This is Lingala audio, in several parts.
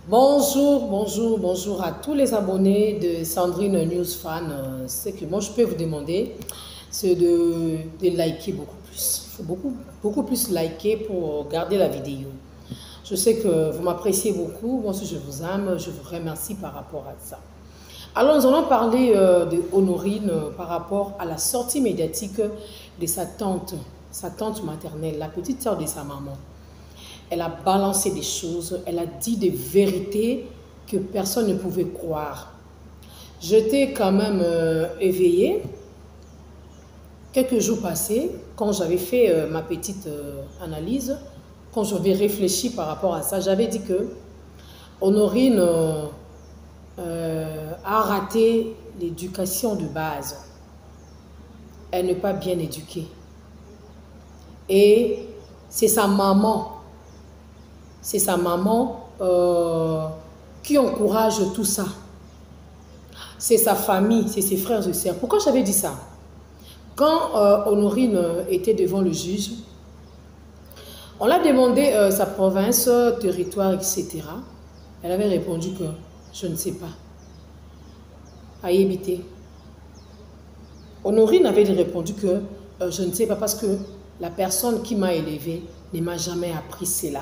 Bonjour, bonjour, bonjour à tous les abonnés de Sandrine News Fan. Ce que moi je peux vous demander, c'est de liker beaucoup plus. Il faut beaucoup plus liker pour garder la vidéo. Je sais que vous m'appréciez beaucoup. Moi aussi je vous aime. Je vous remercie par rapport à ça. Alors nous allons parler de Honorine par rapport à la sortie médiatique de sa tante maternelle, la petite sœur de sa maman. Elle a balancé des choses, elle a dit des vérités que personne ne pouvait croire. J'étais quand même éveillée quelques jours passés, quand j'avais fait ma petite analyse, quand j'avais réfléchi par rapport à ça, j'avais dit que Honorine a raté l'éducation de base. Elle n'est pas bien éduquée. Et c'est sa maman qui encourage tout ça. C'est sa famille, c'est ses frères et sœurs. Pourquoi j'avais dit ça? Quand Honorine était devant le juge, on l'a demandé sa province, territoire, etc. Elle avait répondu que je ne sais pas. À y habiter. Honorine avait répondu que je ne sais pas parce que la personne qui m'a élevée ne m'a jamais appris cela.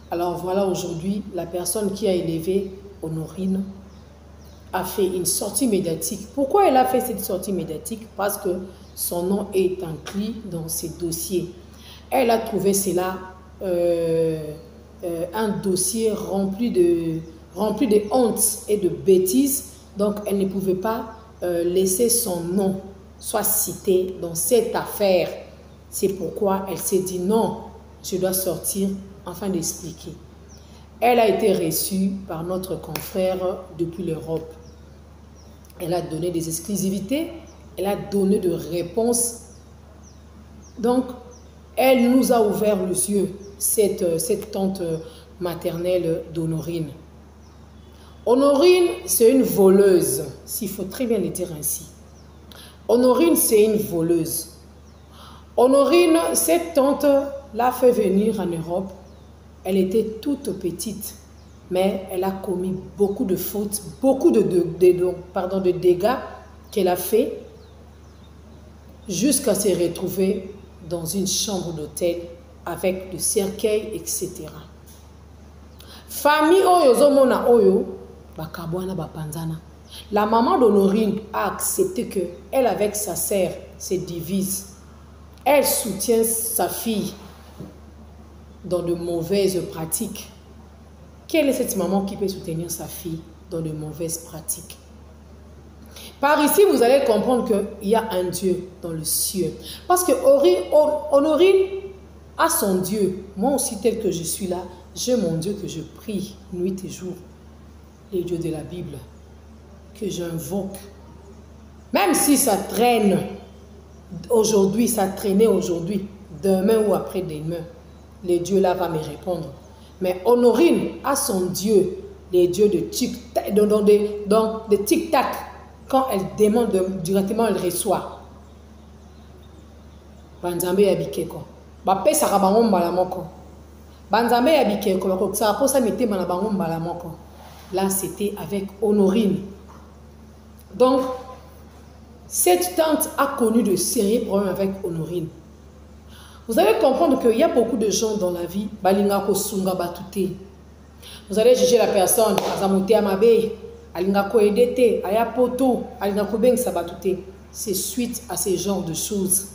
Alors voilà, aujourd'hui, la personne qui a élevé Honorine a fait une sortie médiatique. Pourquoi elle a fait cette sortie médiatique? Parce que son nom est inclus dans ses dossiers. Elle a trouvé cela un dossier rempli de honte et de bêtises. Donc elle ne pouvait pas laisser son nom soit cité dans cette affaire. C'est pourquoi elle s'est dit non, je dois sortir afin d'expliquer. Elle a été reçue par notre confrère depuis l'Europe. Elle a donné des exclusivités, elle a donné des réponses. Donc, elle nous a ouvert les yeux, cette tante maternelle d'Honorine. Honorine, c'est une voleuse, s'il faut très bien le dire ainsi. Honorine, c'est une voleuse. Honorine, cette tante l'a fait venir en Europe. Elle était toute petite, mais elle a commis beaucoup de fautes, beaucoup de dégâts qu'elle a fait jusqu'à se retrouver dans une chambre d'hôtel avec le cercueil, etc. Famille Oyo Zomona Oyo, Bakabwana Bapanzana. La maman d'Honorine a accepté que elle avec sa sœur se divise. Elle soutient sa fille dans de mauvaises pratiques. Quelle est cette maman qui peut soutenir sa fille dans de mauvaises pratiques? Par ici, vous allez comprendre qu'il y a un Dieu dans le ciel. Parce que Honorine a son Dieu. Moi aussi, tel que je suis là, j'ai mon Dieu que je prie nuit et jour. Les dieux de la Bible que j'invoque. Même si ça traîne aujourd'hui, ça traînait aujourd'hui, demain ou après-demain, les dieux là va me répondre. Mais Honorine a son Dieu, les dieux de tic-tac, de tic-tac. Quand elle demande directement, elle reçoit. Banzambe yabikeko. Bape sarabango mbalamoko. Banzambe yabikeko. Ça a ça mettait manabango mbalamoko. Là, c'était avec Honorine. Donc, cette tante a connu de sérieux problèmes avec Honorine. Vous allez comprendre qu'il y a beaucoup de gens dans la vie. Vous allez juger la personne. C'est suite à ce genre de choses.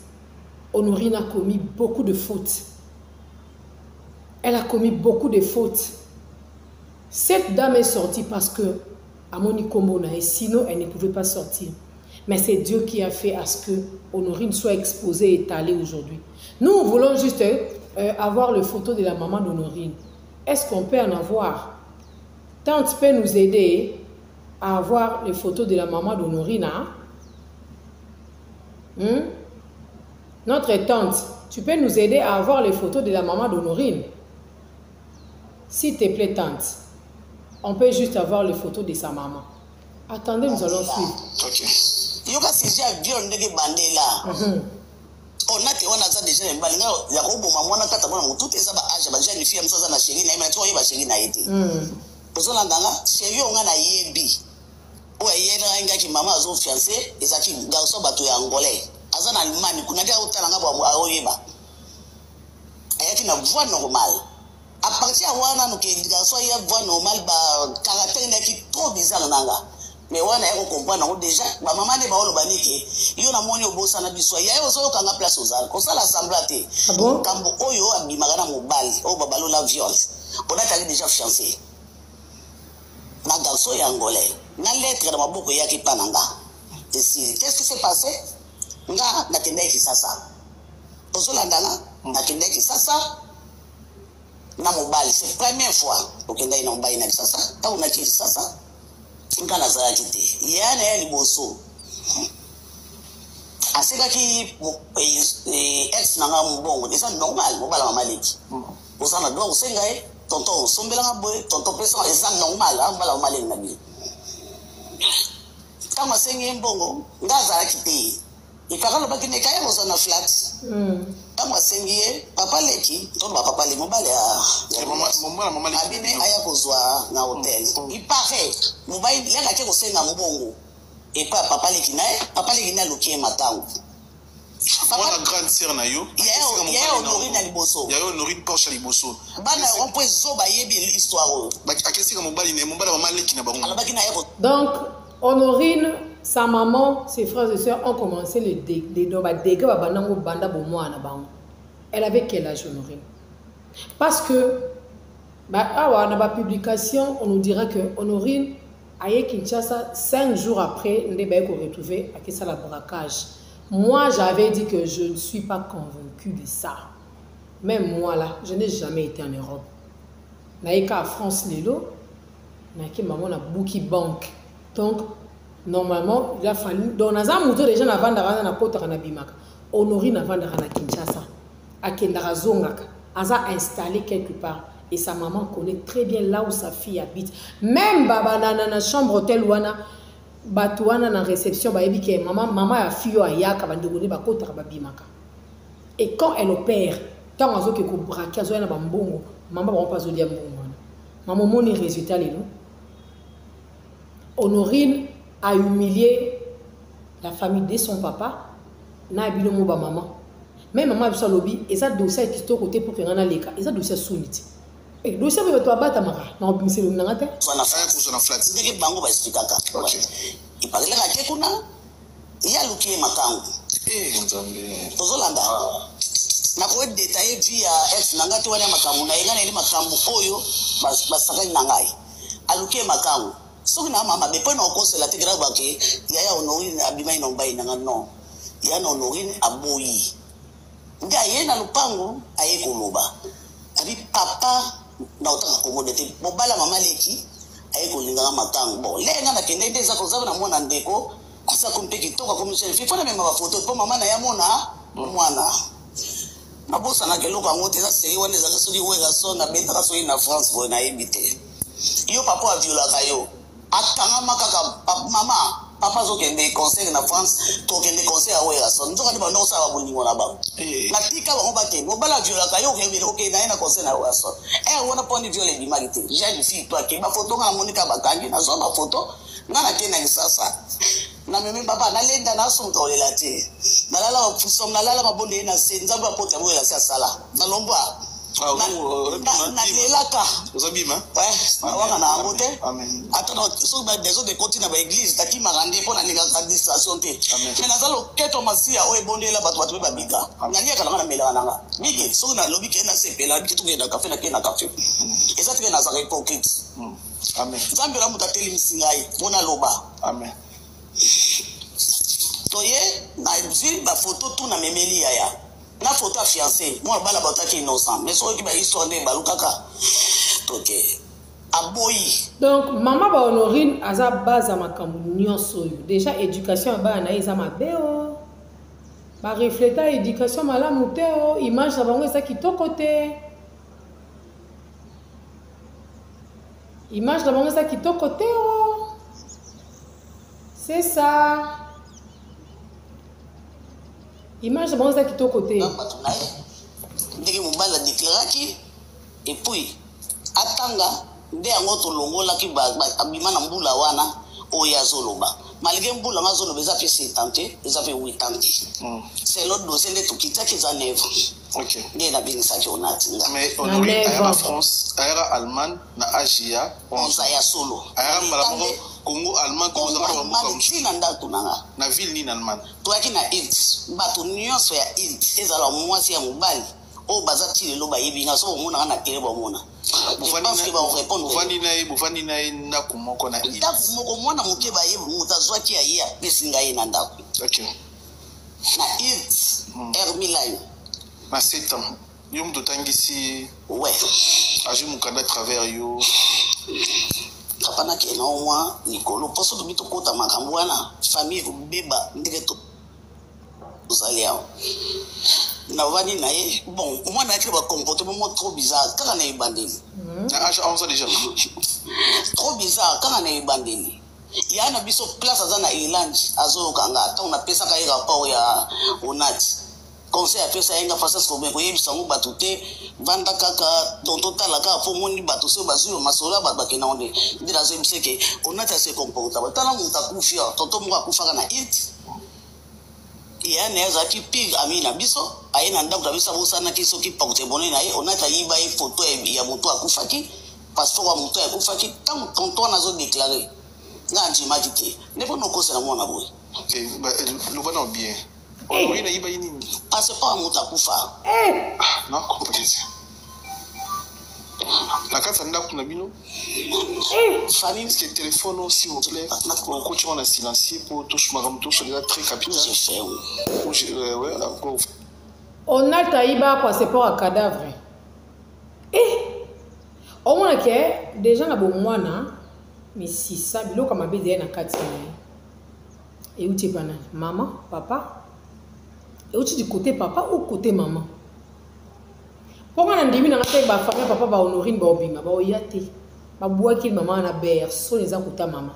Honorine a commis beaucoup de fautes. Elle a commis beaucoup de fautes. Cette dame est sortie parce que Amoni Komona, et sinon elle ne pouvait pas sortir. Mais c'est Dieu qui a fait à ce que Honorine soit exposée et étalée aujourd'hui. Nous voulons juste avoir les photos de la maman d'Honorine. Est-ce qu'on peut en avoir? Tante peut nous aider à avoir les photos de la maman d'Honorine. Hein? Notre tante, tu peux nous aider à avoir les photos de la maman d'Honorine? S'il te plaît, tante. On peut juste avoir les photos de sa maman. Attendez, nous allons suivre. Ok. onate wana za deja mbali ngao ya robo mamwana tata mwana mututi eza ba aja ba jeune fille msoza na chérie na ima to yeba chérie na yete Ozolanda c'est yo nga na yebi. O yena nga ki mama azo fiancé ezaki garçon bato ya angolais. Azana Allemagne kuna dia utalanga ba oyeba. Ayaki na voix normale. À partir de wana no ke garçon ya voix normale ba caractère na ki trop bizarre nanga. Mais wana yako comprendre déjà ba maman ne ba olo banike yo na moni obosa na biso ya yo zo kanga place ozal ko sala semblate kambo oyo abimaka na mobali o babalo la violence on a tali déjà fiancé na garçon ya angolais na lettre na maboko yaki pananga ici qu'est-ce qui s'est passé nga na tendeki sasa ozolandana na tendeki sasa na mobali c'est première fois okenda ina mobali na sasa ta una kiri sasa ngala za jute yana ya liboso aseka ki ex nanga mbongo c'est normal mobala mama leki osana do senga tonton sombela nga boy tonton pesa c'est normal mobala mama leki na bi kama sengi mbongo ngaza kite ipakalo bakine kaya osana flat kama sengi papa leki to papa le mobala ya mama leki abine aya kozwa na hotel ipare mobile yanga ke kosenga mbongo et pas papa leki na lokie matango Voilà grande sœur na yo. Il y a honorine na liboso. Il y a honorine Porsche liboso. Bana on peut zo ba yebi histoire. Ba akesi ka mobali ne mobala mama leki na bango. Donc Honorine, sa maman, ses frères et sœurs ont commencé les dégâts. Elle avait quel âge, Honorine? Parce que, dans la publication, on nous dira que Honorine, à Kinshasa, 5 jours après, on a retrouvé à ça la braquage. Moi, j'avais dit que je ne suis pas convaincue de ça. Même moi, là, je n'ai jamais été en Europe. Naïka à France, Lelo, Naïka maman a Bouki Bank. Donc, normalement, il a fallu. Donc, dans un moto, les gens avant d'aller na Kota na Bimaka. Honorine avant d'aller à Kinshasa. À Kendara Zongaka. Aza installé quelque part. Et sa maman connaît très bien là où sa fille habite. Même Baba na na chambre hôtel wana. Batouana na réception. Ba ebike maman a fille à Yaka. Bandogone ba Kota ba Bimaka. Et quand elle opère, quand on a que braquer, on a bambongo. Maman va pas se dire mbongo. Maman mon résultat les non. Honorine a humilié la famille de son papa, na abilo mo ba maman. Même maman a lobby et ça dossier qui est côté pour que ngana leka, et ça dossier suniti. Et dossier be to abata mara, na obimisi lo ngata. Sana flat. Ndike bango ba expliquaka. OK. Ipagela ka ke kuna ya lukie makangu. Nzambe. Tozolanda. Na ko détailler via ex nangati wana makangu na ingana ile makangu oyo basaka nangai. Alukie makangu. So na mama be pona okosela tigra bake ya Honorine abima inomba inanga no ya Honorine aboyi nda yena lupango ayekoloba abi papa na otaka komodete bobala mama leki ayekolinga matango bon lenga na kende ndeza kozaba na mwana ndeko asa kompeki toka komishen fi fona mema foto po mama na ya mona mwana mabosa na keloka ngote za seri wane za kasuri wega so na beta kasuri na France bo na ebite yo papa aviola kayo atanga kaka mama papa zo kende conseil na France to kende conseil a wera so nzoka ndiba ndo sawa bulingo na ba na tika ba ngobate mo bala viola kayo ke okay na ina conseil na wera so wona poni viole bi magite j'ai fille toi ke ba photo ngana monika bakangi na zo ba photo ngana ke na sasa na meme papa na lenda na so mtolela te na lala fuso na lala mabonde na senza ba pota wera sala na lomba na lelaka ozabima wana na ngote amen atano so ba des autres continue ba église taki marande pona ninga ka distraction te mais na zalo keto masia o ebondela bato ba bika ngania kala na mela nanga biki so na lobi ke na sepela biki tukenda kafe na kena kafe eza tike na za hypocrite amen zambe la mutateli misingai bona loba amen toye na ville ba photo tout na memeli ya na photo à fiancé moi bala bataki innocent mais so ki ba histoire de balukaka toke aboyi. Donc maman ba Honorine aza base makambo nyonso yo déjà éducation ba na eza mabeo ba refléter éducation malamu te o image na bango eza kitoko te image na bango eza kitoko te o c'est ça. Image bon ça qui t'a côté. Ndenge mobala déclaraki et puis atanga nde yango tolongola ki abima na mbula wana oyo azoloba malgré mbula ngazoloba eza pe 70 eza pe 80 c'est l'autre dossier nde tokitaki eza 9 ok nde nabengisaki onati nga mais Honorine ayaka France ayaka Allemagne na Asia onza ya solo ayaka mbala moko Congo Allemagne tina ndako nanga na ville nini Allemagne toyaki na Ilt bato nyonso ya Ilt ezala mwasi ya mobali oyo baza ti lelo bayebi nga so omonaka na tele bamona bovandi na ye ndako moko na Ilt ndako moko mwana moke bayebi moto azwaki ya ye apesinga ye na ndako na Ilt Hermiline na 7 ans yo moto otangisi ouais agi mokanda travers yo kapana ke na omwa likolo poso to bito kota makambo wana famille kobeba ndenge to ozali awa na vani na ye bon mwana yake ba comportement mo trop bizarre kaka na ebandeli na âge 11 ans déjà trop bizarre kaka na ebandeli ya na biso place aza na Irlande azolokanga ata on apesa ka rapport ya onati conseil apesa yenga fasa skobe ko yebisa ngo batu te vanda kaka tonto tala ka po moni batu so bazuyo masola ba bakena onde ndira zo biseke onati se comporta batala muta kufia tonto mo akufaka na it ya neza ki pig amina biso ayena ndako kabisa bosana ki soki pakute bonne na ye onati yiba e photo ya mutu akufaki passeport wa mutu akufaki tant tonto nazo déclarer nga njimaki te nepo nokosela mwana boy le bon bien oui na yiba yini passeport mutu akufa non peut-être la carte ndako na bino famille est-ce que téléphone aussi on plaît on continue en silencieux pour tout ce maram tout c'est très capital ouais encore on a taïba passeport à cadavre au moins que déjà na bon mwana mais si ça biloko mabe na kati et où tu es maman papa et où tu du côté papa ou côté maman pourquoi on a dit na famille papa ba Honorine ba obima ba oyate ba boaki maman na berceau les akuta maman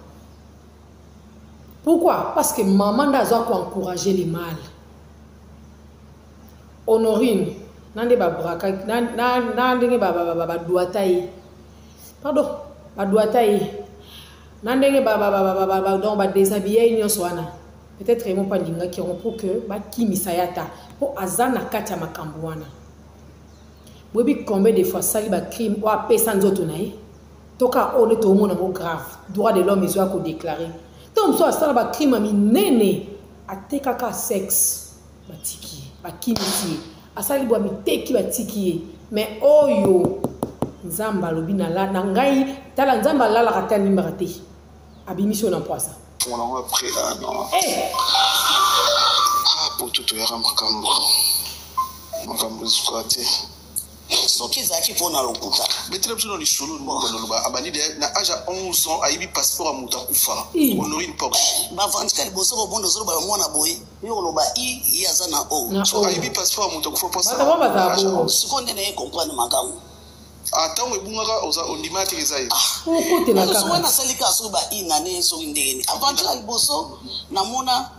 pourquoi parce que maman ndazo ko encourager les mâles Honorine nande ba braka na ndenge ba doataye pardon ba doataye nandenge ba donc ba déshabiller nyonso wana peut-être ils m'ont pas linga qui ont pour que ba kimisayata pour azana kati makambo wana bobi combien de fois sali ba crime ou apesa nzoto na ye toka on to mona mo grave droit de l'homme ils ko déclarer donc so sala ba crime minene ateka ka sexe batiki ba kimisi asali bo miteki batiki mais oyo nzamba lobi na la na ngai tala nzamba la la katani mbate abimission na poisa on a après non pour tout ya makambo squatter soki zaki pona lokuta mettre biso na lisolo ndoloba abandi na âge à 11 ans aibi passeport à muta kufa Honorine Porsche ba vantika liboso ko bondo zolo ba mwana boy yo loba i yaza na o so aibi passeport à muta kufa posa sikonde na ye comprendre makambo atango ebungaka oza ondima te ezai kote na kaka so na salika so ba inane so ndengeni avantika liboso na mona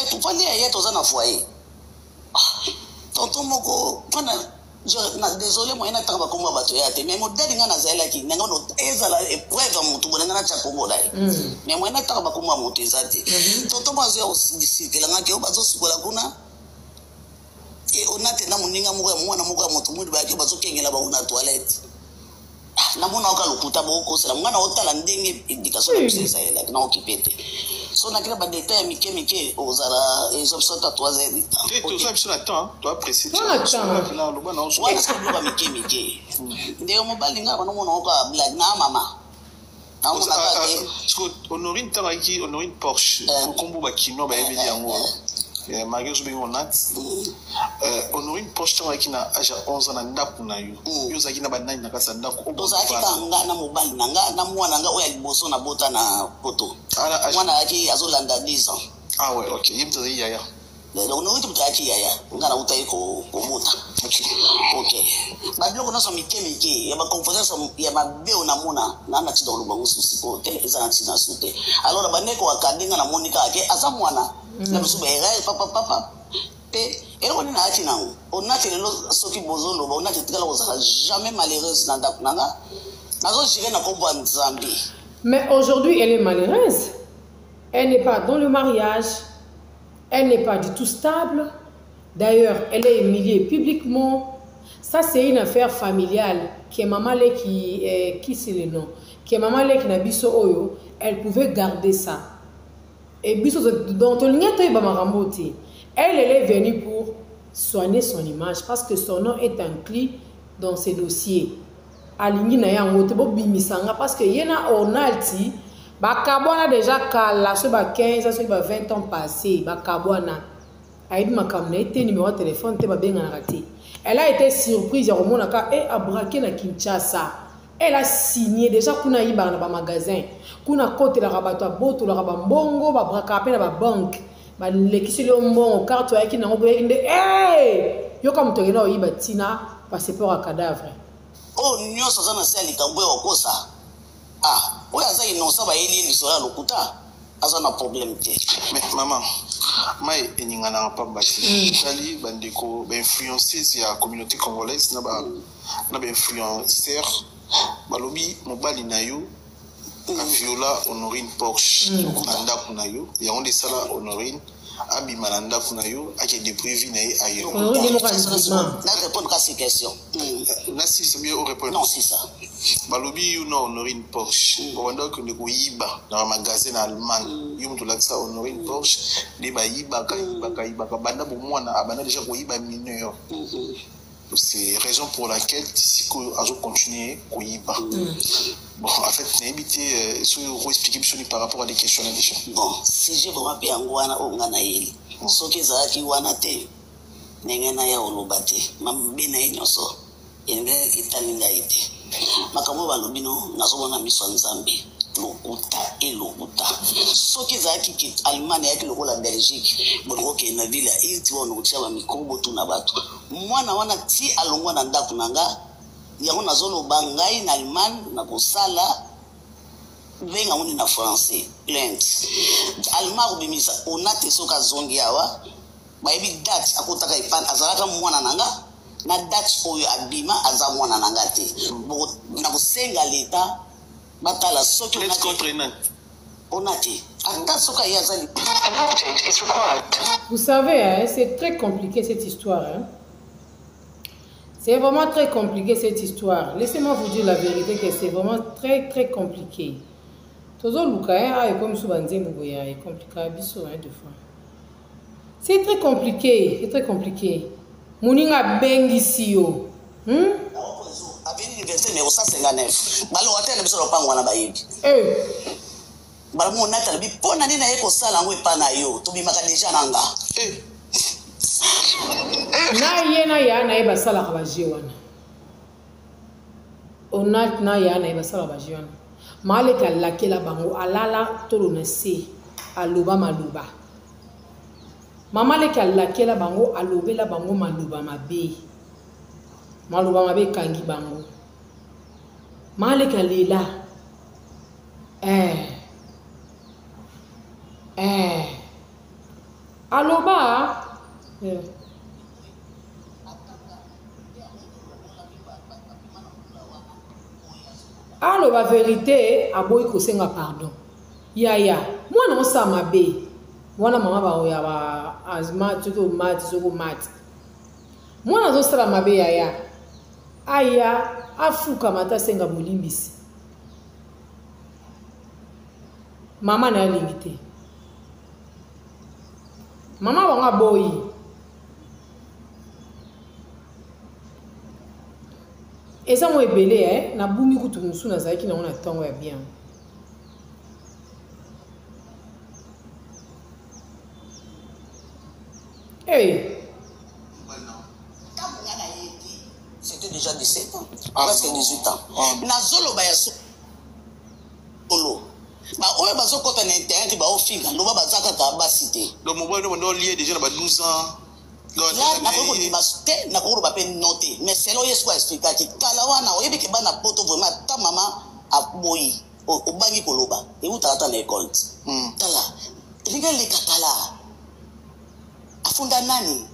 tufande ya toza na foyer tonton moko pana désolé moi na tamba komba bato ya te mais modèle nga na zaela ki nga no ezala épreuve mutu bona na cha kongo lai mais moi na tamba komba mutu ezate tonton bazo ya osidikela nga ke obazo sikola kuna et on a tena moninga moko ya mwana moko ya mutu mutu ba ke bazo kengela ba una toilette na mona oka lokuta boko sala mwana otala ndenge indication ya pesa ela na okipete so na kila ba détail mike ozala ezoption tatouage et tout ça biso na temps tu apprécies na loba na oso wala ska mike ndeo mobali nga bana mona oka black na mama na mona ka Honorine Taraki Honorine Porsche kombo ba kino ba yebeli yango mariage bien on a Honorine Porsche Taraki na âge 11 ans na ndako na yo yo zaki na banani na kasa ndako ozaki kanga na mobali nanga na mwana nga oya liboso na bota na poto mwana yaki azolanda 10 ans ah ouais ok yimto yaya lelo no uti mutaki yaya ngana utai ko bota ok badlo kono so mike ya ba conférence ya mabeo na mona na na tido lubangu susiko te ezana tina sute alors baneko akadenga na monika ake asa mwana na musuba era papa pe ero woni na ati nango onati lelo soki bozo loba onati tikala kozala jamais malheureuse na ndaku nanga Mais aujourd'hui, elle est malheureuse. Elle n'est pas dans le mariage. Elle n'est pas du tout stable. D'ailleurs, elle est humiliée publiquement. Ça, c'est une affaire familiale. Qui est maman qui c'est le nom? Qui est maman qui n'a biso oyo. Elle pouvait garder ça. Et biso dans ton lien elle est venue pour soigner son image parce que son nom est inclus dans ses dossiers. Alingi na yango te bo bimisanga parce que yena onalti ba kabwana déjà kala so ba 15 so ba 20 ans passés ba kabwana aibi makamna été numéro de téléphone te ba benga na raté. Elle a été surprise ya komona ka a braqué na Kinshasa. Elle a signé déjà kuna yiba na ba magasin kuna côté la rabato boto la rabambongo ba braka pe na ba banque ba lekiseli ombongo carte ya ki na ngo boye inde yo comme to gena yiba tina passeport à cadavre. Oh, nous sommes en train de faire ah, oui, ça y est, non, ça va aider les soeurs au couteau. Ça n'a problème. Mais maman, moi, je n'ai pas bâti. J'allais influencer la communauté congolaise, n'a pas influenceur. Balobi, mon bali na yo, Viola Honorine Porsche, nanda kunayo, ya onde sala Honorine. Abi Malanda Kunayo, a qui est déprévu ailleurs. On répondre à ces questions. Nassi, c'est mieux au répondre. Non, c'est ça. Balobi, you know, Honorine Porsche. Pendant que nous yiba dans un magasin allemand, you me ça Honorine Porsche, les baïba, kaïba, banda pour moi, abana déjà yiba mineur. C'est la raison pour laquelle ici qu'on continuer Koyiba. Bon, en fait, n'habiter expliquer par rapport à des questions déjà. Bon, si j'ai vraiment bien wana ongana yeli. So que ça qui wana te. Nengena ya olobate. Mambena inyoso. Enge italinga ite. Makamo balobino nazobona miso nzambe. Lokuta et lokuta. So que ça qui Allemagne avec le la Belgique. Bon OK na ville il ti wono tshaba mikobo tuna batu. Mwana wana ti alongwa na ndaku nanga. Yango nazolo bangai na Allemagne na kosala venga uni na français plainte Allemagne obimisa onate soka zongi awa baibi date akotaka ipana azalaka mwana nanga na date oyo abima aza mwana nanga te bo na kosenga leta batala soki onate ata soka yazali. Vous savez hein, c'est très compliqué cette histoire hein. C'est vraiment très compliqué cette histoire. Laissez-moi vous dire la vérité que c'est vraiment très très compliqué. Toujours Luka est comme souvent dit est compliqué biso hein deux fois. C'est très compliqué, c'est très compliqué. Moninga bengi sio. Avec l'université numéro 159. Balo atene biso lo pangwa na bayibi. Balo mo nata bi pona nina yeko sala ngwe pana yo. To bi maka deja nanga. Na yena ya na eba sala ka bajiwana onat na ya na eba sala bajiwana maleka lakela bango alala tolo na se aloba maluba mama leka lakela bango alobela bango maluba mabe kangi bango maleka lela aloba alors la vérité aboyi kosenga pardon yaya mwana osama be mwana mama ba ya ba azma tuko mat mwana zosala mabe yaya aya afuka mata senga molimbisi mama na limité mama wanga boyi et ça moi belé hein na bumi kutu musu na zaki na on attend ouais bien c'était déjà 17 ans presque 18 ans na zolo ba ya solo ba oyo bazo kota na internet ba ofinga lo ba zaka ka ba cité donc mon boy no lié déjà ba 12 ans. Là, na ko di baste na ko ba pe noter mais c'est là yesu expliquer ki kala wana oyebi ke bana poto vraiment ta mama aboyi o bangi koloba e utata na école tala linga le katala afunda nani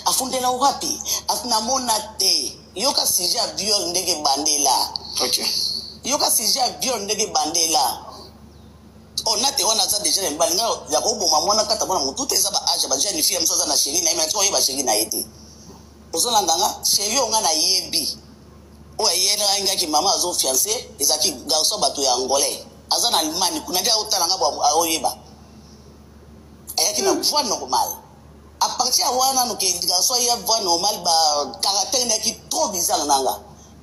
afundela wapi afuna mona te yoka sija bio ndege bandela OK yoka sujet viol ndenge bandela on a te wana za déjà mbalinga ya ko boma mwana kata mwana mutu te za ba age ba jeune fille msoza na chérie na yema to yeba chérie na yete ozola nganga chérie onga na yebi o yena inga ki mama azo fiancé ezaki garçon bato ya angolais azana Allemagne kuna dia otala ngaba oyeba ayaki na voix normale à partir wana no ke garçon ya voix normale ba caractère na ki trop bizarre nanga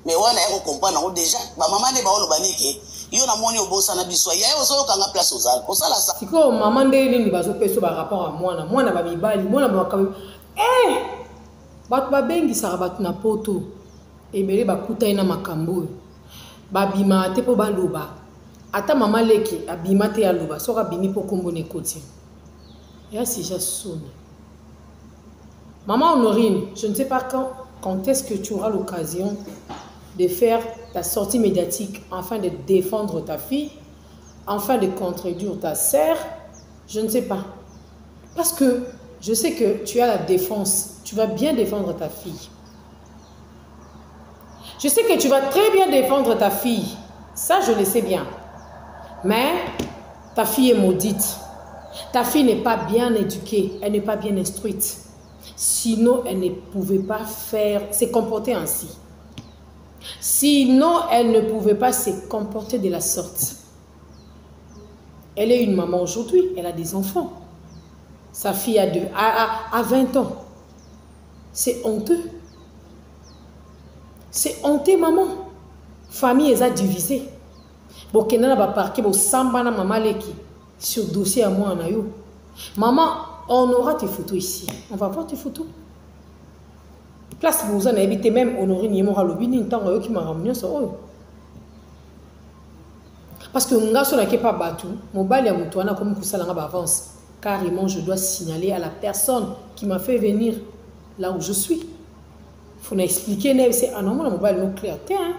mais wana yako comprendre ngo déjà ba mama ne ba olo banike yo na moni obosa na biso ya yo so kanga place ozala osala sa siko mama ndeni ni bazo peso ba rapport à mwana ba mibali mwana ba kam bat ba bengi sa bat na poto ebele ba kuta ina makambo ba bima te po ba loba ata mama leki abima te ya loba soka bimi po kombo ne koti ya si ja sonne maman Honorine, je ne sais pas quand est-ce que tu auras l'occasion de faire ta sortie médiatique afin de défendre ta fille, afin de contredire ta sœur, je ne sais pas. Parce que je sais que tu as la défense, tu vas bien défendre ta fille. Je sais que tu vas très bien défendre ta fille, ça je le sais bien. Mais ta fille est maudite. Ta fille n'est pas bien éduquée, elle n'est pas bien instruite. Sinon, elle ne pouvait pas se comporter ainsi. Sinon, elle ne pouvait pas se comporter de la sorte. Elle est une maman aujourd'hui, elle a des enfants. Sa fille a 20 ans. C'est honteux. C'est honteux, maman. Famille, elle a divisé. Bon, Kenana va parquer, bon, Sambana, maman, leki, sur le dossier à moi, en ayo. Maman, on aura tes photos ici. On va voir tes photos. Place vous en évitez même Honorine Yemora Lobini, tant qui m'a ramené ça. Parce que nga so na ke pas batu, mobile ya mutuana comme kusala nga avance. Carrément, je dois signaler à la personne qui m'a fait venir là où je suis. Faut n'expliquer c'est ah non mon mobile non clair. Tiens,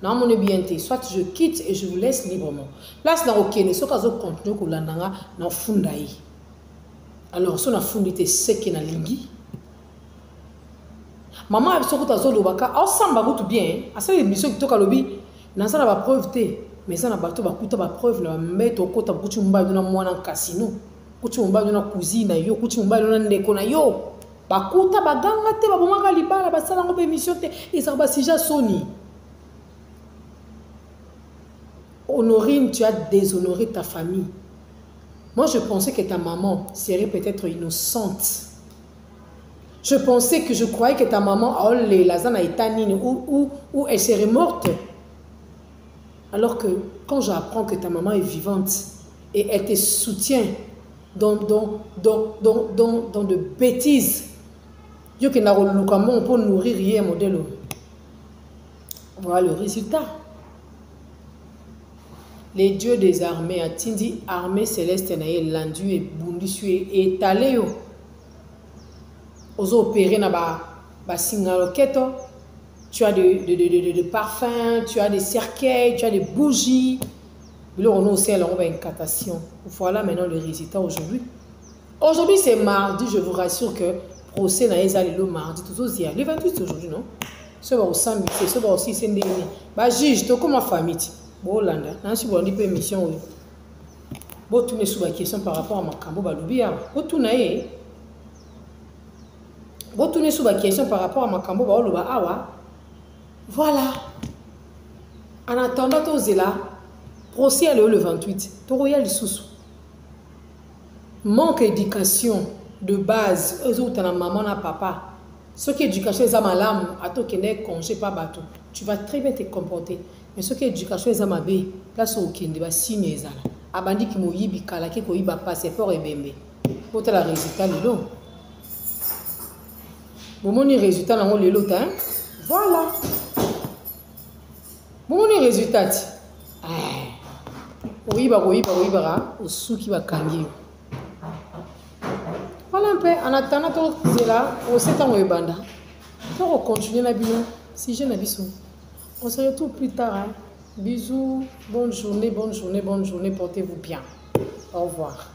non mon bien té, soit je quitte et je vous laisse librement. Place na OK, ne so kazo continuer ko landanga na fundai. Alors, si on a fondé ce qui est dans lingi, maman a dit que tu as dit bien. À cette émission qui toka lobby, dans ça la preuve mais ça na bato ba kuta ba preuve la mettre au côté ba mba na mwana casino, kutu mba na cousine yo, kutu mba na ndeko na yo. Ba kuta ba ganga te ba bomaka libala ba sala ngo émission te, et ça ba sija soni. Honorine, tu as déshonoré ta famille. Moi, je pensais que ta maman serait peut-être innocente. Je croyais que ta maman, ou elle serait morte. Alors que quand j'apprends que ta maman est vivante et elle te soutient dans de bêtises, on peut nourrir rien modèle. Voilà le résultat. Les dieux des armées, Atindi, armée céleste, landu et bundisu et étalé. Aux opérés na ba singaloketo, tu as de parfums, tu as des cercueils, tu as des bougies. Là, on a aussi une incantation. Voilà maintenant le résultat aujourd'hui. Aujourd'hui, c'est mardi, je vous rassure que procès n'a pas le mardi. Le 28 aujourd'hui, non? Ce va au samedi, ce va aussi c'est dernier. Bah juge, tu comme ma famille. Bon Landa, non si vous avez une émission oui. Bon tu me sois question par rapport à ma cambo balubia. Bon tu n'as Bon tu me sois question par rapport à ma cambo baluba awa. Voilà. En attendant tout cela, procès le 28. Tu royal sous. Manque d'éducation de base, eux autres na maman na papa. Ce qui est éducation est malam, à toi qui n'est congé pas bateau. Tu vas très bien te comporter. Mais ce qui est éducation est mabé, place au kende va signer ça. Abandi qui mouille bikala qui ko iba passeport et bembe. Pour la résultat le long. Bon mon résultat na le lot hein. Voilà. Bon mon résultat. Oui ba au sou qui va kangi. Voilà un peu en attendant tout cela, au 7 ans au banda. Pour continuer la bilan si je n'ai pas. On se retrouve plus tard. Hein. Bisous, bonne journée, portez-vous bien. Au revoir.